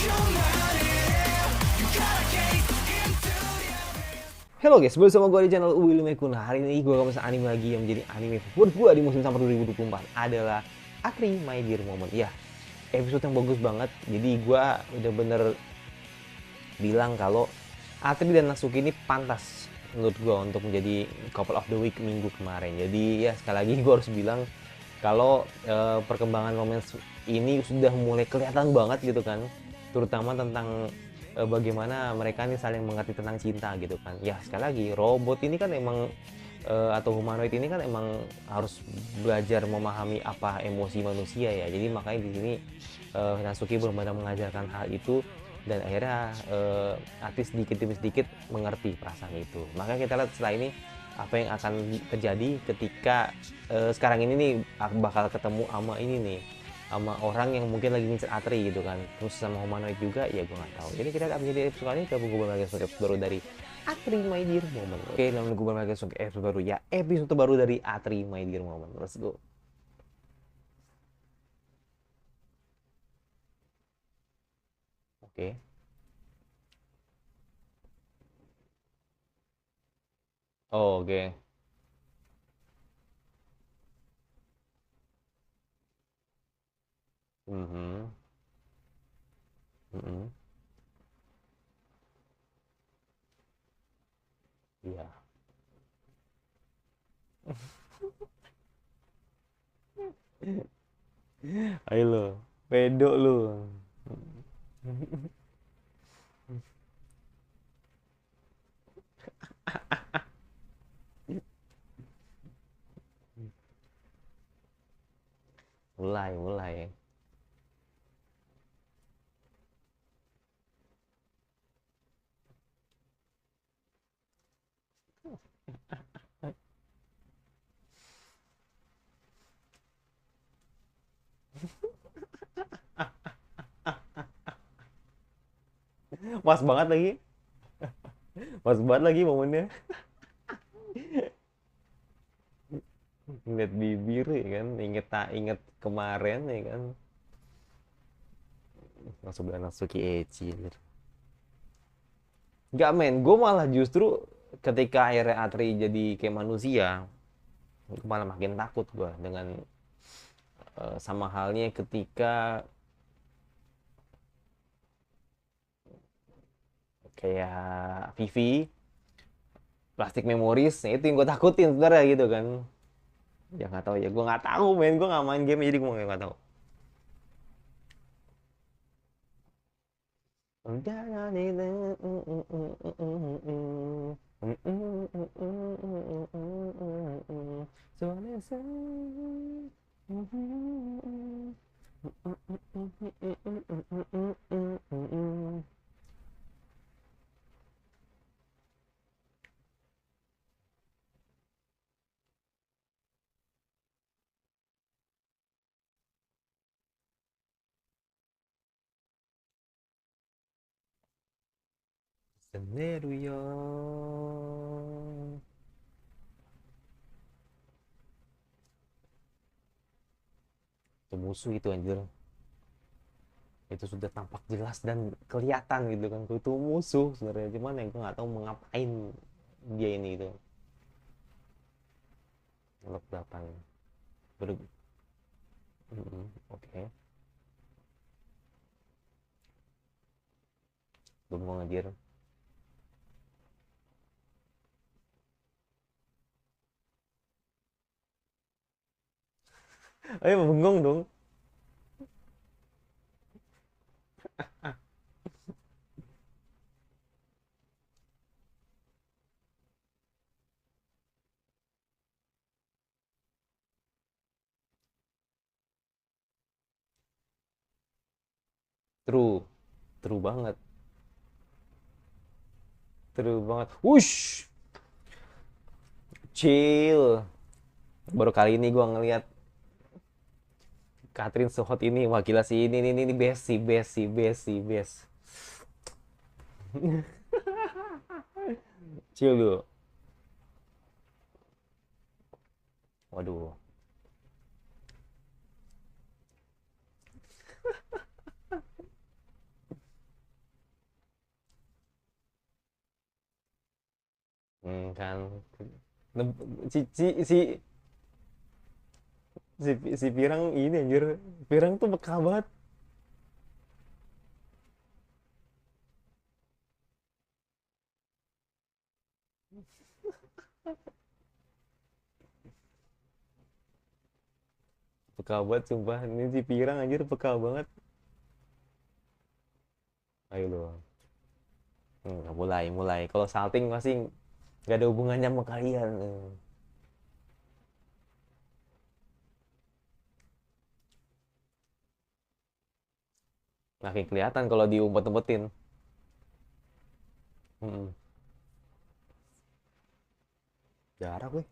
Halo guys, bersama gue di channel Willy Mekun. Hari ini gue akan bahas anime lagi yang menjadi anime favorit gue di musim summer 2024 adalah Akri My Dear Moment. Ya, episode yang bagus banget. Jadi gue udah bener bilang kalau Akri dan Natsuki ini pantas menurut gue untuk menjadi couple of the week minggu kemarin. Jadi ya sekali lagi gue harus bilang kalau perkembangan romance ini sudah mulai kelihatan banget gitu kan, terutama tentang bagaimana mereka nih saling mengerti tentang cinta gitu kan. Ya sekali lagi robot ini kan emang atau humanoid ini kan emang harus belajar memahami apa emosi manusia ya. Jadi makanya di sini Natsuki benar-benar mengajarkan hal itu dan akhirnya artis sedikit demi sedikit mengerti perasaan itu. Makanya kita lihat setelah ini apa yang akan terjadi ketika sekarang ini nih aku bakal ketemu sama ini nih, sama orang yang mungkin lagi ngincer Atri gitu kan, terus sama humanoid juga, ya gue nggak tahu. Jadi kita akan menjadi episode kali ini, gabung gue lagi episode baru dari Atri My Dear Moment. Oke, lalu gue lagi episode baru ya, episode baru dari Atri My Dear Moment. Let's go. Oke. Oh, oke. Mhm. Mhm. Iya. Ayo lo, pedo lu. Mulai, mulai. Pas banget lagi. Pas banget lagi momennya. Inget bibir ya kan, inget tak inget kemarin ya kan, langsung bilang Natsuki Ecchi gitu. Nggak men, gue malah justru ketika akhirnya Atri jadi kayak manusia, gue malah makin takut gue dengan sama halnya ketika kayak Vivi plastik memories, nah itu yang gue takutin sebenarnya gitu kan. Ya nggak tahu ya, gue nggak tahu men, gue nggak main game jadi gue nggak tahu. Sendirian. Itu musuh itu anjir. Itu sudah tampak jelas dan kelihatan gitu kan. Itu musuh sebenarnya. Cuman yang gue nggak tahu mengapain dia ini itu. Level 8. Ber Oke. Bengong anjir. Ayo bengong dong. True. True banget. True banget. Wush. Chill. Baru kali ini gue ngeliat Catherine sehot ini. Wah gila sih, ini best sih, best sih, best sih, best. Chill dulu. Waduh. kan. Si si si si Pirang ini anjir, Pirang tuh peka banget. Peka banget sumpah, ini si Pirang anjir peka banget. Ayo dong. Mulai mulai kalau salting pasti nggak ada hubungannya sama kalian. Makin kelihatan kalau diumpet-umpetin. Hmm, jarak weh.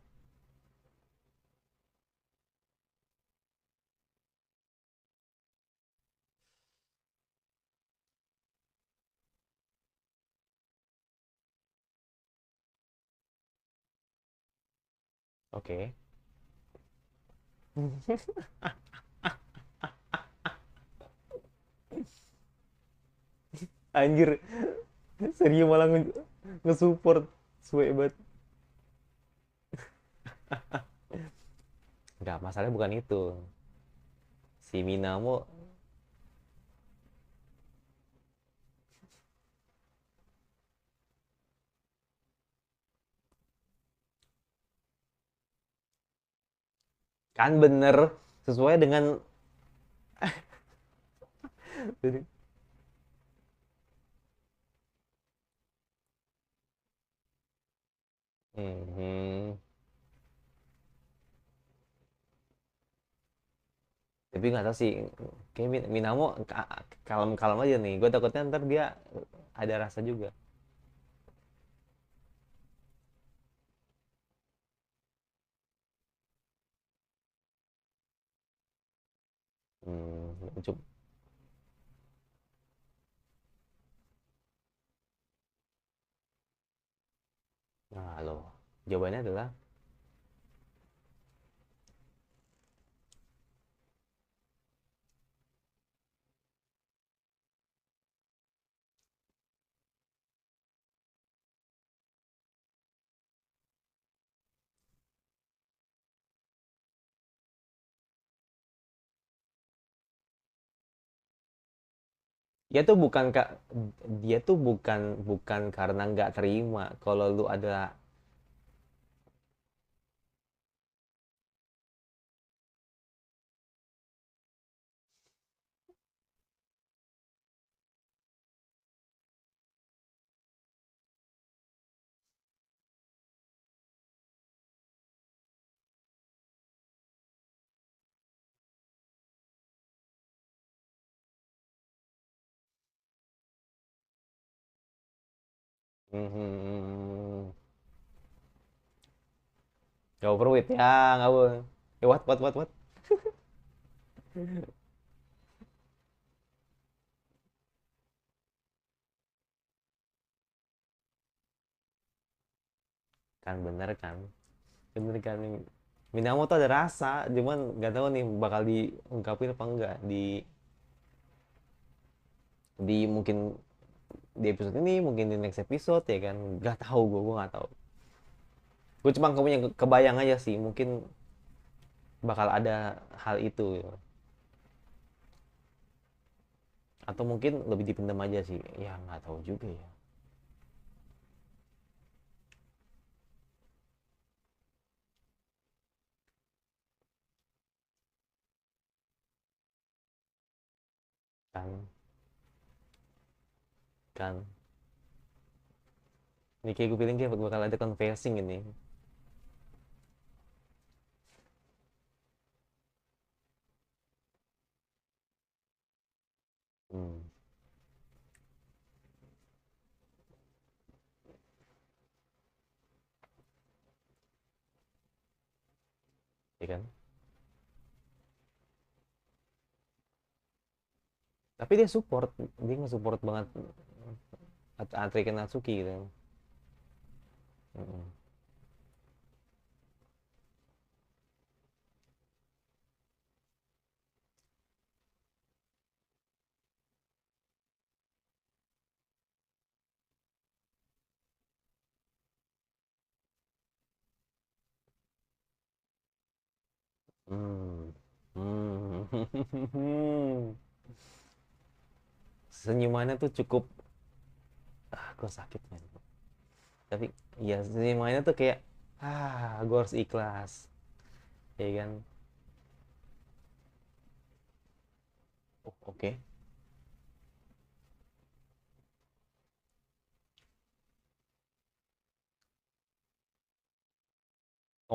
Oke. Anjir, serius malah nge-support. Suwe banget. Enggak, masalahnya bukan itu. Si Minamo kan bener sesuai dengan. Mhm. Tapi nggak tahu sih, kayak Minamo kalem-kalem aja nih. Gue takutnya ntar dia ada rasa juga. Coba. Nah, lo jawabannya adalah dia tuh bukan kak, dia tuh bukan bukan karena nggak terima kalau lu adalah. Hmm, gak overweight ya, nggak boleh. What. Kan bener kan, bener kan. Minamo tuh ada rasa, cuman nggak tahu nih bakal diungkapin apa enggak di mungkin di episode ini, mungkin di next episode ya kan. Nggak tahu, gue nggak tahu. Gue cuma punya kebayang aja sih, mungkin bakal ada hal itu ya. Atau mungkin lebih dipendam aja sih, ya nggak tahu juga ya. Kan kan ini kayak gue bilang kayak bakal ada confessing ini. Hmm, ya kan. Tapi dia support, dia nge-support banget Atri Natsuki gitu. Mm-mm. Hmm. Hmm. Senyumannya tuh cukup, gue sakit men. Tapi ya senyumannya tuh kayak, gue harus ikhlas, ya kan? Oh, oke.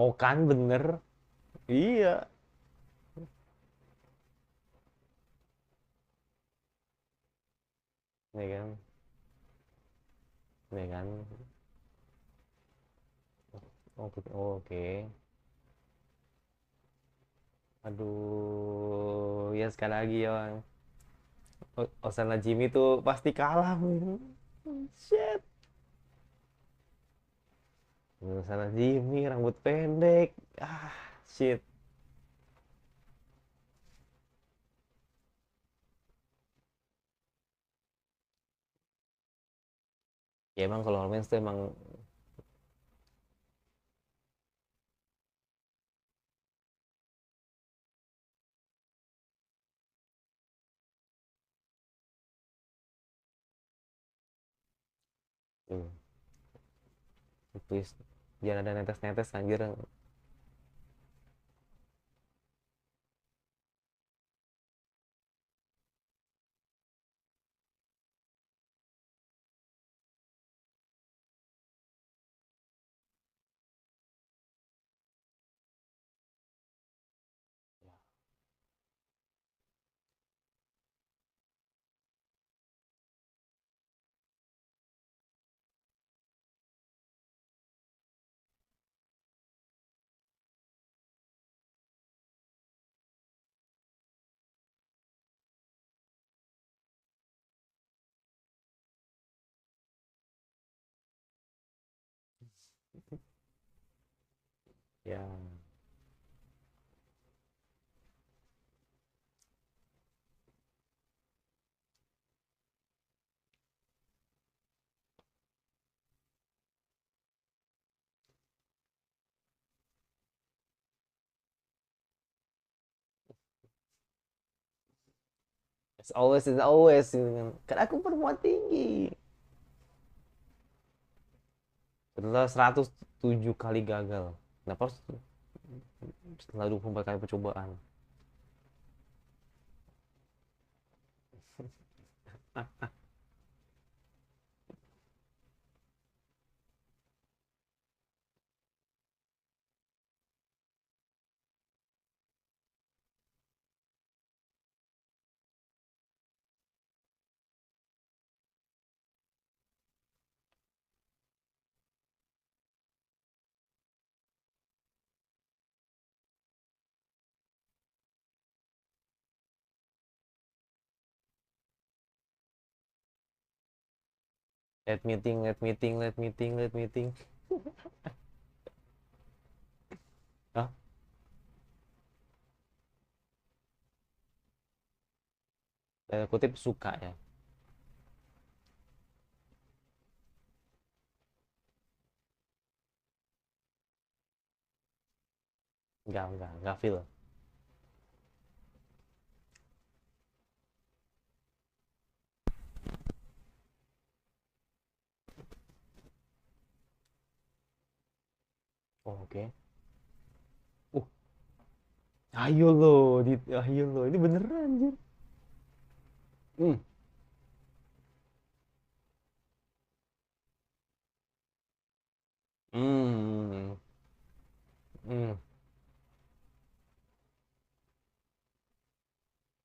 Oh kan bener, iya, ya kan, ya kan. Oh, oh, oke. Aduh, ya sekali lagi ya Bang. Osana Jimmy tuh pasti kalah men. Shit. Osana Jimmy rambut pendek. Shit. Ya emang kalau Hormels tuh emang, tuh, please jangan ada netes-netes anjir. Ya, as always gitu kan. Kan aku perempuan tinggi. Setelah 107 kali gagal. Kenapa harus setelah 24 kali percobaan? Let meeting, let meeting, let meeting, let meeting. Hah? Tanda kutip suka ya. Enggak feel. Oh, oke. Uh, ayo lo, ayo lo, ini beneran anjir. Hmm. Hmm. Hmm.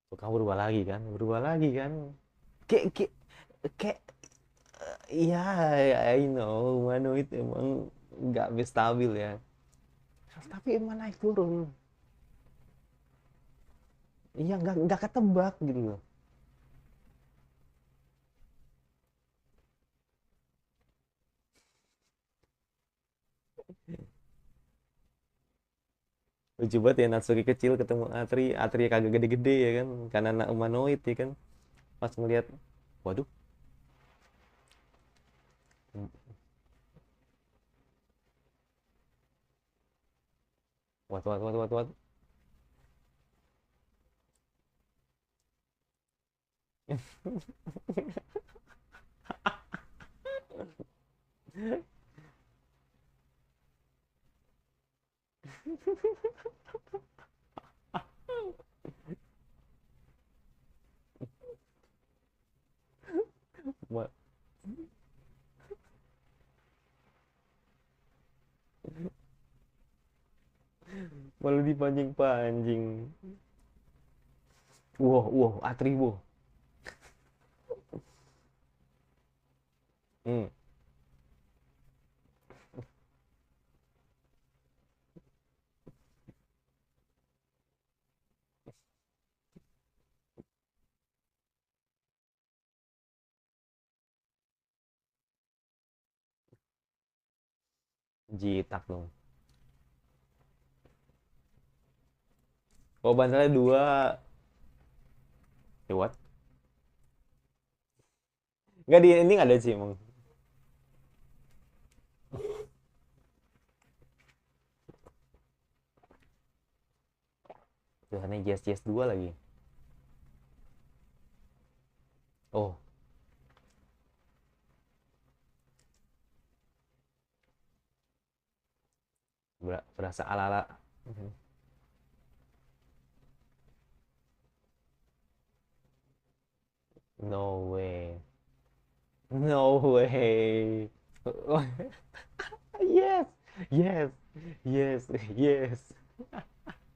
Tuh, kamu berubah lagi kan? Berubah lagi kan? Kayak, kayak, kayak, iya, I know, humanoid emang nggak stabil ya. Tapi emang naik turun. Iya, nggak ketebak gitu loh. Lucu banget ya Natsuki kecil ketemu Atri, Atri kagak gede-gede ya kan, karena anak humanoid ya kan. Pas ngeliat, waduh, what, what, what, what, what. Ma- Malu dipancing-pancing. Wow, wow, Atribo. Hmm, jitak dong. Oh, bantalnya dua. Ya, what? Nggak di ini nggak ada sih emang. Tuhannya Jazz Jazz dua lagi. Oh, berasa ala-ala. No way. No way. Yes. Yes. Yes. Yes.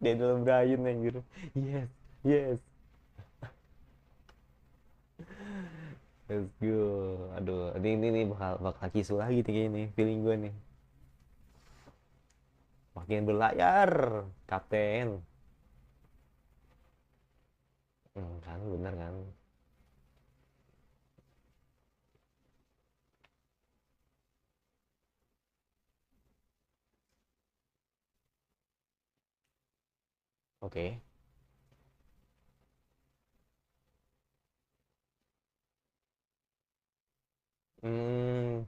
Daniel Bryan anjir. Yes. Yes. Let's go. Aduh, ini bakal bakal kisu lagi nih kayaknya nih, feeling gue nih. Makin berlayar, kapten. Kan bener kan. Oke. Hmm,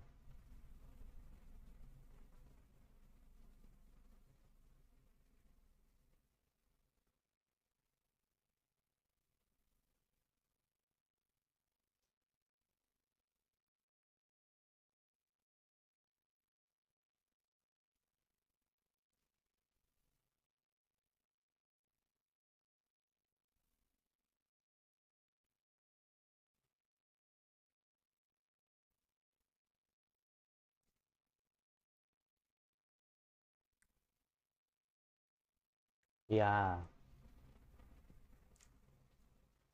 ya.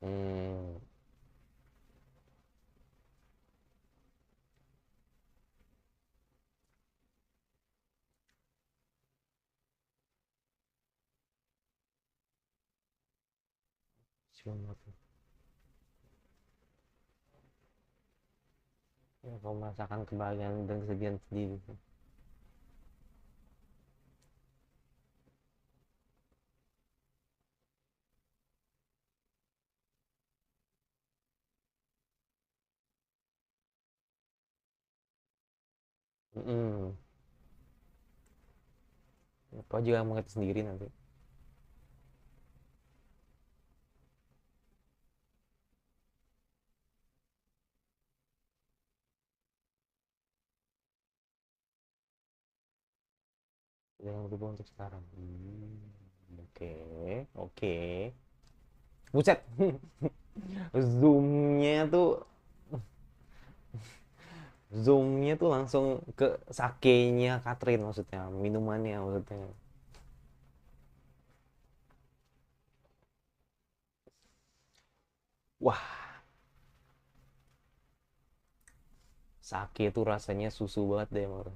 Hmm, cuma tuh. Ya, kau merasakan kebahagiaan dan kesedihan sendiri. Hmm, kau juga mengerti sendiri nanti. Jangan berubah untuk sekarang. Oke, oke. Buset. Zoomnya tuh, zoomnya tuh langsung ke sakenya Catherine maksudnya, minumannya maksudnya. Wah, sake itu rasanya susu banget deh, Mar.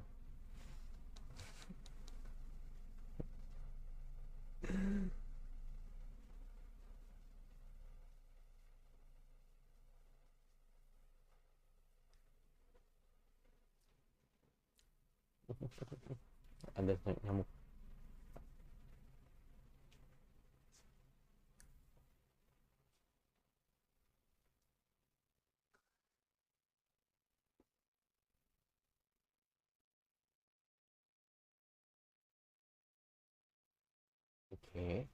Ada nyamuk. Oke.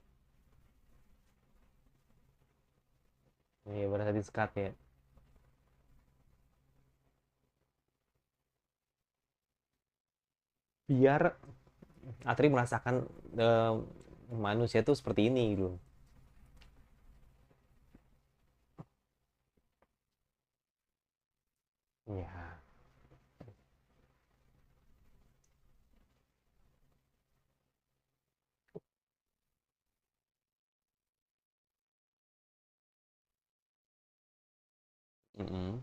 Ini berasa director's cut ya. Biar Atri merasakan eh, manusia tuh seperti ini gitu. Ya. Mm-mm.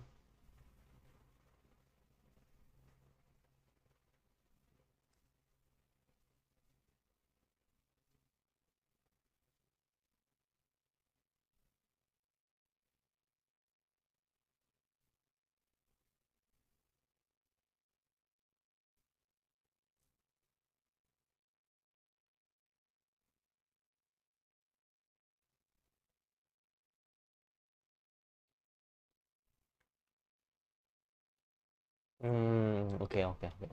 Oke oke oke.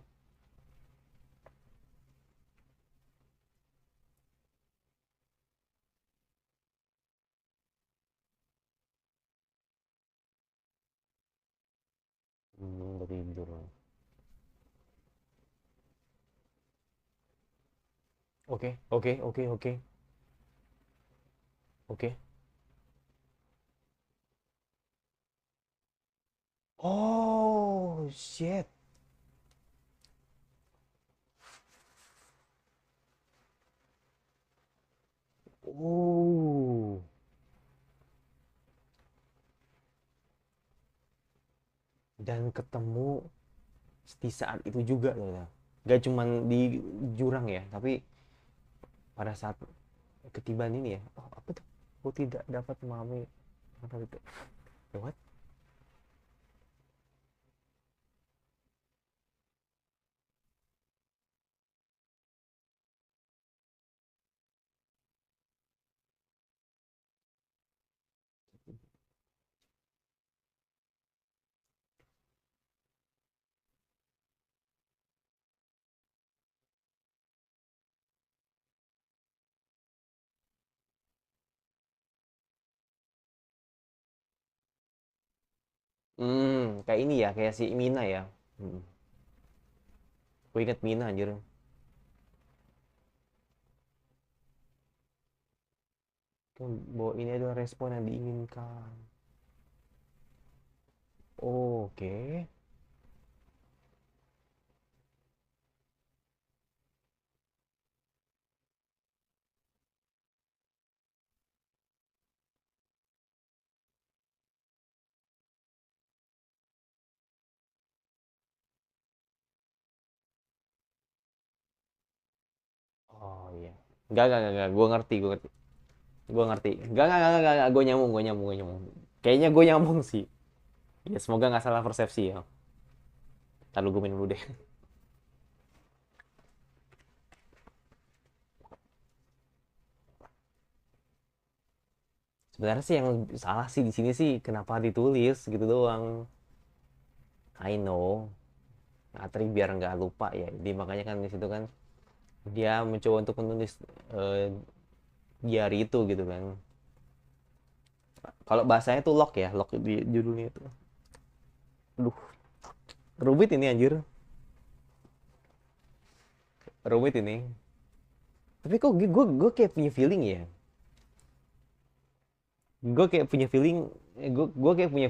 Udah tidur. Oke oke oke oke oke. Oh shit. Oh. Dan ketemu di saat itu juga loh ya. Gak cuman di jurang ya, tapi pada saat ketiban ini ya. Oh, apa tuh? Aku tidak dapat memahami apa itu. What? Kayak ini ya, kayak si Mina ya. Hmm. Gue inget Mina anjir. Bahwa ini adalah respon yang diinginkan. Oke. Oh iya. Enggak. Gue ngerti, gue ngerti. Gue ngerti. Enggak. Gue nyambung. Kayaknya gue nyambung sih. Ya semoga nggak salah persepsi ya. Ntar gue minum dulu deh. Sebenarnya sih yang salah sih di sini sih kenapa ditulis gitu doang. I know. Atri biar nggak lupa ya. Jadi makanya kan di situ kan dia mencoba untuk menulis eh, diary itu gitu kan. Kalau bahasanya tuh log ya, log di judulnya itu. Aduh, rumit ini anjir. Rumit ini. Tapi kok gue kayak punya feeling ya. Gue kayak punya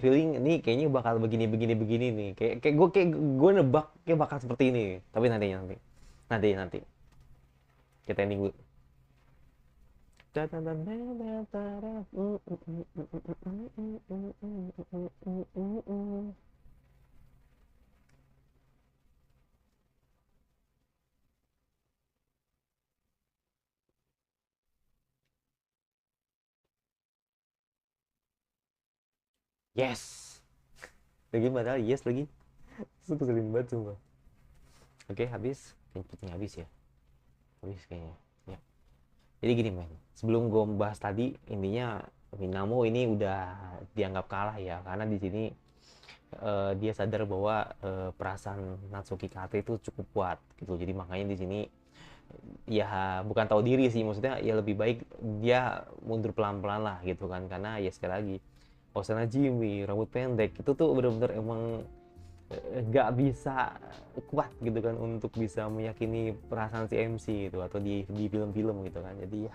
feeling ini kayaknya bakal begini nih. Kayak gue nebak kayak bakal seperti ini. Tapi nanti kita ending dulu. Yes. Lagi padahal yes lagi. Itu keselin banget sumpah. Oke, habis. Kayaknya habis ya. Habis kayaknya. Ya. Jadi gini men, sebelum gue membahas tadi, intinya Minamo ini udah dianggap kalah ya, karena di sini dia sadar bahwa perasaan Natsuki Kate itu cukup kuat gitu. Jadi makanya di sini ya bukan tahu diri sih, maksudnya ya lebih baik dia mundur pelan-pelan lah gitu kan, karena ya sekali lagi Osana Jimmy, rambut pendek, itu tuh bener-bener emang nggak bisa kuat gitu kan untuk bisa meyakini perasaan si MC gitu, atau di film-film gitu kan. Jadi ya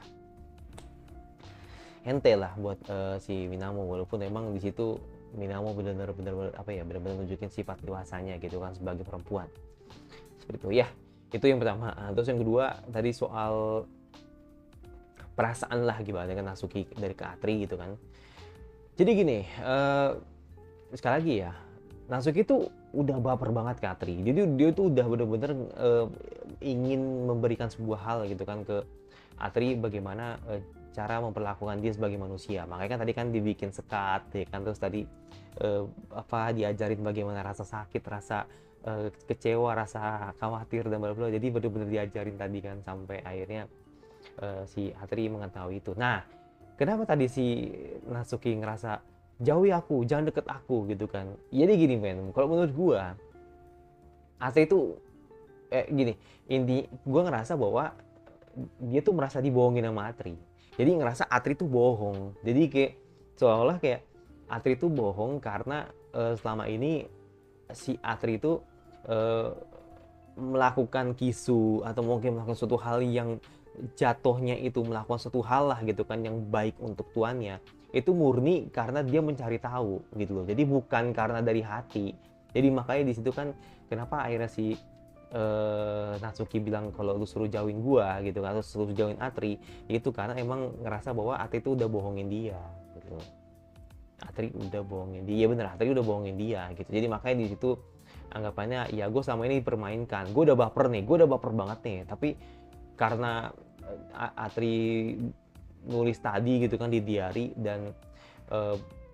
ente lah buat si Minamo, walaupun emang di situ Minamo benar-benar apa ya, benar-benar nunjukin sifat dewasanya gitu kan sebagai perempuan seperti itu ya. Itu yang pertama. Terus yang kedua tadi soal perasaan lah gimana kan Natsuki dari ke Atri gitu kan. Jadi gini, sekali lagi ya, Natsuki tuh udah baper banget ke Atri. Jadi dia tuh udah bener-bener ingin memberikan sebuah hal gitu kan ke Atri, bagaimana cara memperlakukan dia sebagai manusia. Makanya kan tadi kan dibikin sekat ya kan, terus tadi apa diajarin bagaimana rasa sakit, rasa kecewa, rasa khawatir dan bla bla. Jadi bener-bener diajarin tadi kan sampai akhirnya si Atri mengetahui itu. Nah, kenapa tadi si Natsuki ngerasa jauhi aku, jangan deket aku gitu kan. Jadi gini men, kalau menurut gua Atri itu gini, gua ngerasa bahwa dia tuh merasa dibohongin sama Atri. Jadi ngerasa Atri tuh bohong. Jadi kayak seolah-olah kayak Atri tuh bohong karena selama ini si Atri itu uh, melakukan kisu atau mungkin melakukan suatu hal yang jatuhnya itu melakukan suatu hal lah gitu kan yang baik untuk tuannya, itu murni karena dia mencari tahu gitu loh. Jadi bukan karena dari hati. Jadi makanya di situ kan kenapa akhirnya si Natsuki bilang kalau lu suruh jauhin gua gitu kan, atau suruh jauhin Atri, itu karena emang ngerasa bahwa Atri itu udah bohongin dia gitu. Atri udah bohongin dia, bener, Atri udah bohongin dia gitu. Jadi makanya di situ anggapannya ya gue selama ini dipermainkan, gue udah baper nih, gue udah baper banget nih, tapi karena Atri nulis tadi gitu kan di diary, dan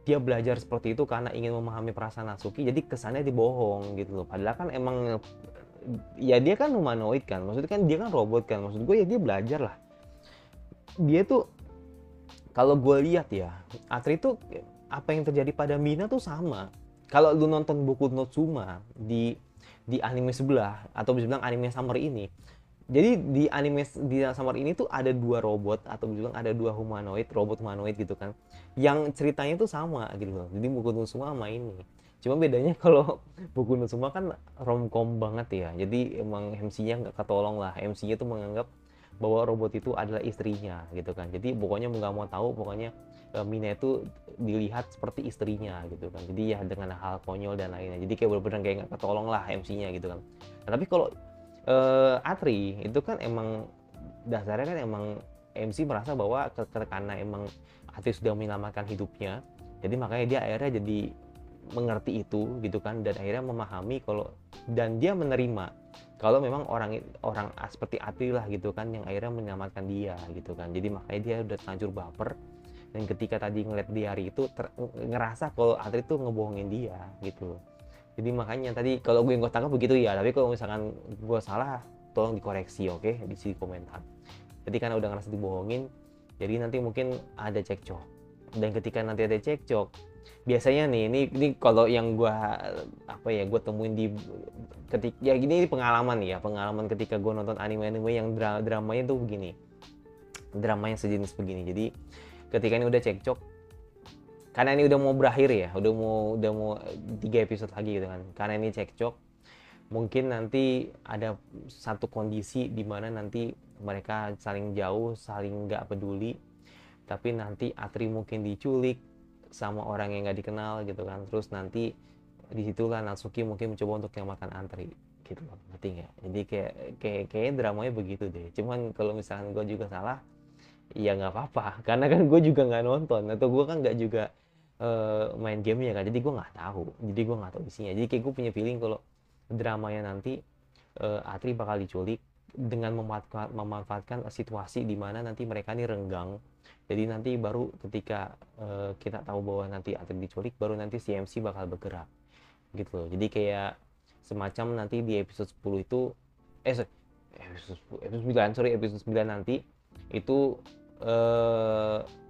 dia belajar seperti itu karena ingin memahami perasaan Natsuki, jadi kesannya dibohong gitu loh. Padahal kan emang ya dia kan humanoid kan, maksudnya kan dia kan robot kan, maksud gue ya dia belajar lah. Dia tuh kalau gue lihat ya, Atri tuh apa yang terjadi pada Mina tuh sama. Kalau lu nonton Boku no Tsuma di anime sebelah, atau bisa bilang anime Summer ini, jadi di anime di Summer ini tuh ada dua robot, atau bilang ada dua humanoid, robot humanoid gitu kan, yang ceritanya tuh sama gitu loh. Jadi Boku no Tsuma sama ini, cuma bedanya kalau Boku no Tsuma kan romcom banget ya, jadi emang MC-nya nggak ketolong lah. MC-nya tuh menganggap bahwa robot itu adalah istrinya gitu kan. Jadi pokoknya nggak mau tahu, pokoknya Mina itu dilihat seperti istrinya gitu kan. Jadi ya dengan hal konyol dan lainnya. Jadi kayak bener-bener kayak nggak ketolong lah MC-nya gitu kan. Nah, tapi kalau Atri itu kan emang dasarnya kan emang MC merasa bahwa karena emang Atri sudah menyelamatkan hidupnya, jadi makanya dia akhirnya jadi mengerti itu gitu kan, dan akhirnya memahami kalau, dan dia menerima kalau memang orang seperti Atri lah gitu kan yang akhirnya menyelamatkan dia gitu kan. Jadi makanya dia udah terlanjur baper, dan ketika tadi ngeliat di hari itu ngerasa kalau Atri tuh ngebohongin dia gitu. Jadi makanya tadi kalau gue tangkap begitu ya, tapi kalau misalkan gue salah tolong dikoreksi, oke, di sini komentar. Jadi karena udah ngerasa dibohongin, jadi nanti mungkin ada cekcok, dan ketika nanti ada cekcok, biasanya nih ini kalau yang gue apa ya, gue temuin di ketika ya gini, ini pengalaman ya, pengalaman ketika gue nonton anime-anime yang dramanya tuh begini, drama yang sejenis begini. Jadi ketika ini udah cekcok, karena ini udah mau berakhir ya, udah mau 3 episode lagi gitu kan, karena ini cekcok, mungkin nanti ada satu kondisi di mana nanti mereka saling jauh, saling nggak peduli, tapi nanti Atri mungkin diculik sama orang yang nggak dikenal gitu kan. Terus nanti disitulah Natsuki mungkin mencoba untuk menyelamatkan Atri gitu loh, ngerti nggak? Jadi kayak dramanya begitu deh. Cuman kalau misalkan gue juga salah, ya nggak apa-apa, karena kan gue juga nggak nonton, atau gue kan nggak juga main gamenya kan, jadi gue nggak tahu isinya. Jadi kayak gue punya feeling kalau dramanya nanti Atri bakal diculik dengan memanfaatkan situasi di mana nanti mereka ini renggang. Jadi nanti baru ketika kita tahu bahwa nanti Atri diculik, baru nanti CMC bakal bergerak gitu loh. Jadi kayak semacam nanti di episode 10 itu episode 9 nanti itu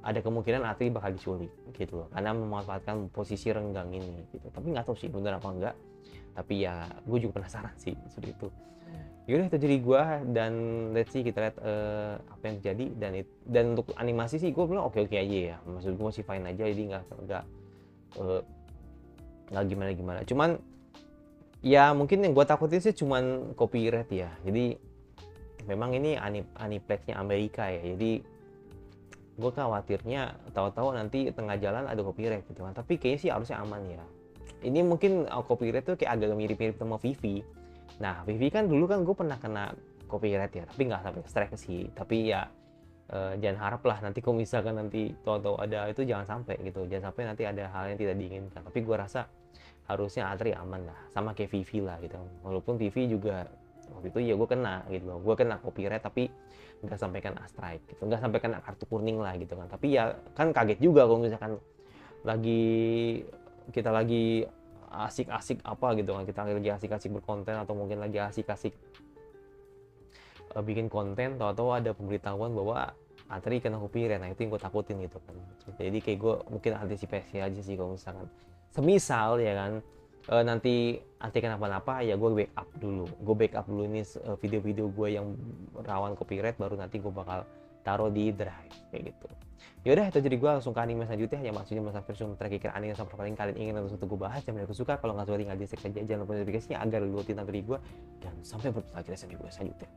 ada kemungkinan Atri bakal diculik gitu loh, karena memanfaatkan posisi renggang ini gitu. Tapi nggak tahu sih benar apa enggak, tapi ya gue juga penasaran sih seperti itu. Yaudah, itu jadi gue, dan let's see, kita lihat apa yang terjadi. Dan untuk animasi sih gue bilang oke aja ya, maksud gue masih fine aja, jadi eh, nggak gimana-gimana. Cuman ya mungkin yang gue takutin sih cuman copyright ya. Jadi memang ini Aniplex-nya Amerika ya. Jadi gue khawatirnya tahu-tahu nanti tengah jalan ada copyright gitu kan. Tapi kayaknya sih harusnya aman ya. Ini mungkin copyright tuh kayak agak mirip-mirip sama Vivi. Nah, Vivi kan dulu kan gue pernah kena copyright ya, tapi nggak sampai strike sih. Tapi ya jangan harap lah nanti kalau misalkan nanti tahu-tahu ada itu, jangan sampai gitu. Jangan sampai nanti ada hal yang tidak diinginkan. Tapi gue rasa harusnya Atri aman lah, sama kayak Vivi lah gitu. Walaupun Vivi juga waktu itu ya gue kena gitu loh, gue kena copyright tapi nggak sampai kena strike gitu, nggak sampai kena kartu kuning lah gitu kan. Tapi ya kan kaget juga kalau misalkan lagi kita lagi asik-asik apa gitu kan, kita lagi asik-asik berkonten atau mungkin lagi asik-asik bikin konten, tahu-tahu ada pemberitahuan bahwa Atri kena copyright. Nah itu yang gue takutin gitu kan. Jadi kayak gue mungkin antisipasi aja sih kalau misalkan semisal ya kan nanti kenapa-napa ya gue backup dulu ini video-video gue yang rawan copyright, baru nanti gue bakal taruh di drive kayak gitu. Yaudah, itu jadi gue langsung ke anime selanjutnya yang maksudnya masa versi terakhir anime yang sampai paling kalian ingin untuk gue bahas. Yang menurut suka, kalau nggak suka tinggal di like saja, jangan lupa notifikasinya agar lu rutin dari gue, dan sampai berjumpa lagi di video selanjutnya.